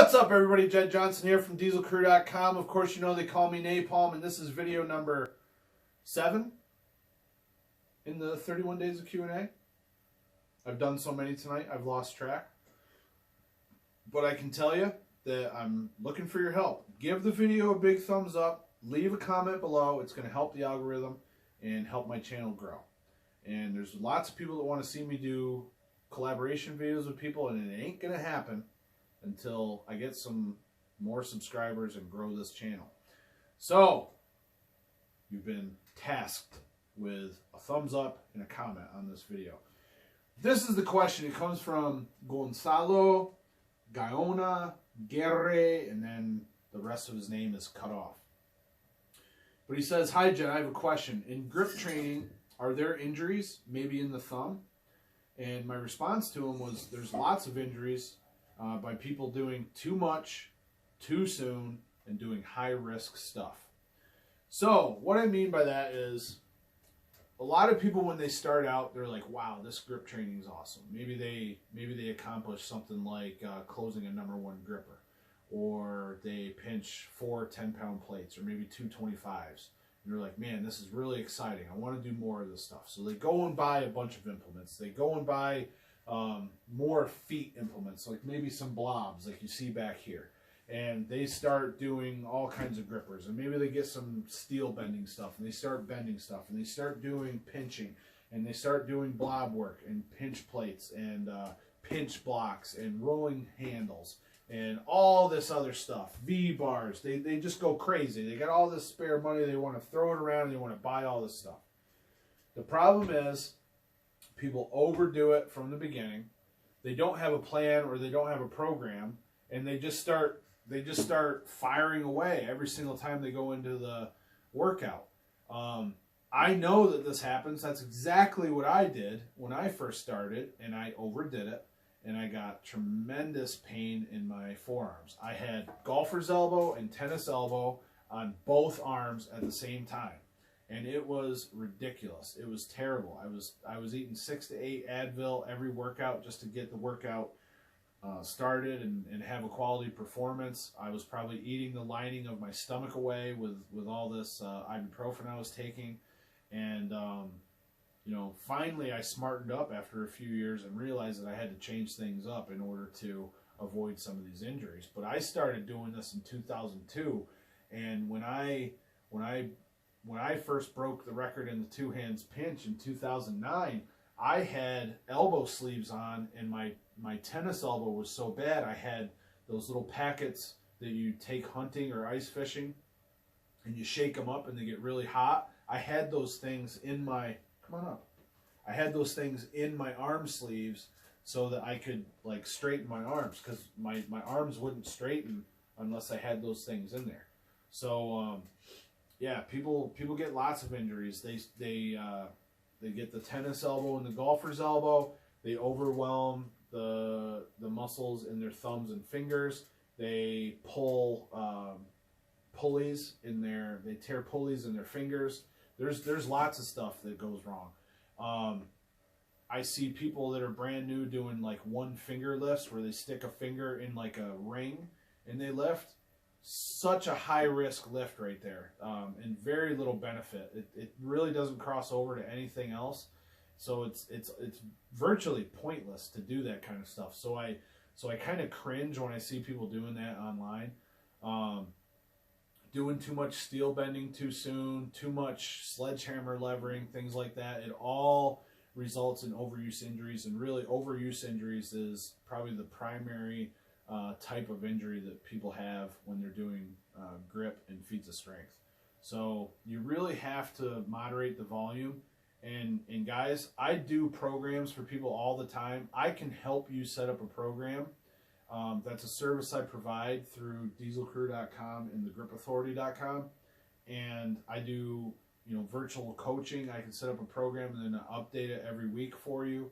What's up, everybody? Jed Johnson here from DaysOfQnA2022. Of course, you know they call me Napalm, and this is video number 7 in the 31 days of Q&A. I've done so many tonight, I've lost track. But I can tell you that I'm looking for your help. Give the video a big thumbs up. Leave a comment below. It's going to help the algorithm and help my channel grow. And there's lots of people that want to see me do collaboration videos with people, and it ain't going to happen until I get some more subscribers and grow this channel. So, you've been tasked with a thumbs up and a comment on this video. This is the question. It comes from Gonzalo Gaona Guerre, and then the rest of his name is cut off. But he says, "Hi Jed, I have a question. In grip training, are there injuries, maybe in the thumb?" And my response to him was, there's lots of injuries by people doing too much, too soon, and doing high-risk stuff. So, what I mean by that is, a lot of people, when they start out, they're like, wow, this grip training is awesome. Maybe they accomplish something like closing a #1 gripper, or they pinch 4 10-pound plates, or maybe 2 25s. And they're like, man, this is really exciting. I want to do more of this stuff. So they go and buy a bunch of implements. They go and buy more feet implements, like maybe some blobs like you see back here. And they start doing all kinds of grippers. And maybe they get some steel bending stuff, and they start bending stuff, and they start doing pinching, and they start doing blob work and pinch plates and pinch blocks and rolling handles and all this other stuff, V-bars. They just go crazy. They got all this spare money. They want to throw it around. And they want to buy all this stuff. The problem is people overdo it from the beginning. They don't have a plan, or they don't have a program, and they just start firing away every single time they go into the workout. I know that this happens. That's exactly what I did when I first started, and I overdid it. And I got tremendous pain in my forearms. I had golfer's elbow and tennis elbow on both arms at the same time. And it was ridiculous. It was terrible. I was eating 6 to 8 Advil every workout just to get the workout started and have a quality performance. I was probably eating the lining of my stomach away with all this ibuprofen I was taking. And you know, finally I smartened up after a few years and realized that I had to change things up in order to avoid some of these injuries. But I started doing this in 2002, and when I first broke the record in the 2 hands pinch in 2009, I had elbow sleeves on, and my tennis elbow was so bad. I had those little packets that you take hunting or ice fishing, and you shake them up and they get really hot. I had those things in my I had those things in my arm sleeves so that I could like straighten my arms, because my arms wouldn't straighten unless I had those things in there. So yeah, people get lots of injuries. They get the tennis elbow and the golfer's elbow. They overwhelm the muscles in their thumbs and fingers. They pull pulleys in their. They tear pulleys in their fingers. There's lots of stuff that goes wrong. I see people that are brand new doing like 1 finger lifts, where they stick a finger in like a ring and they lift. Such a high risk lift right there, and very little benefit. It really doesn't cross over to anything else, so it's virtually pointless to do that kind of stuff. So I kind of cringe when I see people doing that online, doing too much steel bending too soon, too much sledgehammer levering, things like that. It all results in overuse injuries, and really overuse injuries is probably the primary type of injury that people have when they're doing grip and feats of strength. So you really have to moderate the volume. And guys, I do programs for people all the time. I can help you set up a program. That's a service I provide through DaysOfQnA2022 and thegripauthority.com. And I do, you know, virtual coaching. I can set up a program and then update it every week for you.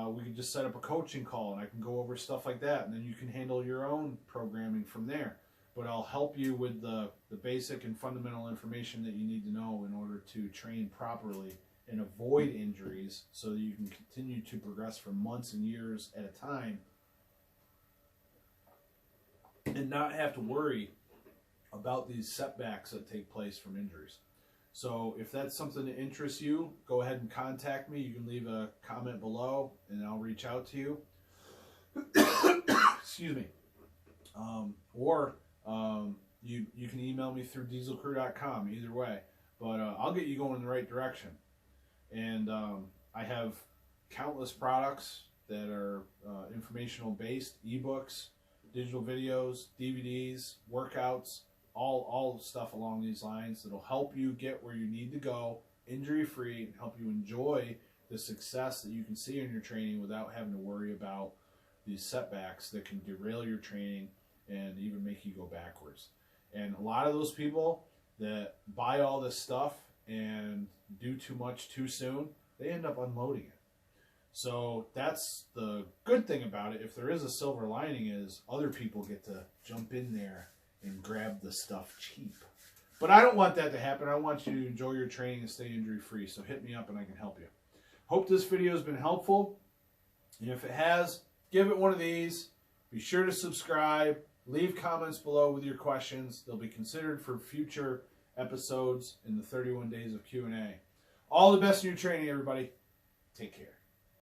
We can just set up a coaching call, and I can go over stuff like that, and then you can handle your own programming from there. But I'll help you with the basic and fundamental information that you need to know in order to train properly and avoid injuries, so that you can continue to progress for months and years at a time and not have to worry about these setbacks that take place from injuries. So if that's something that interests you, go ahead and contact me. You can leave a comment below and I'll reach out to you. Excuse me. You can email me through DaysOfQnA2022, either way. But I'll get you going in the right direction. And I have countless products that are informational based, ebooks, digital videos, DVDs, workouts, all stuff along these lines that'll help you get where you need to go injury free and help you enjoy the success that you can see in your training without having to worry about these setbacks that can derail your training and even make you go backwards. And a lot of those people that buy all this stuff and do too much too soon, they end up unloading it. So that's the good thing about it. If there is a silver lining, is other people get to jump in there and grab the stuff cheap. But I don't want that to happen. I want you to enjoy your training and stay injury free. So hit me up and I can help you. Hope this video has been helpful. And if it has, give it one of these. Be sure to subscribe. Leave comments below with your questions. They'll be considered for future episodes in the 31 Days of Q&A. All the best in your training, everybody. Take care.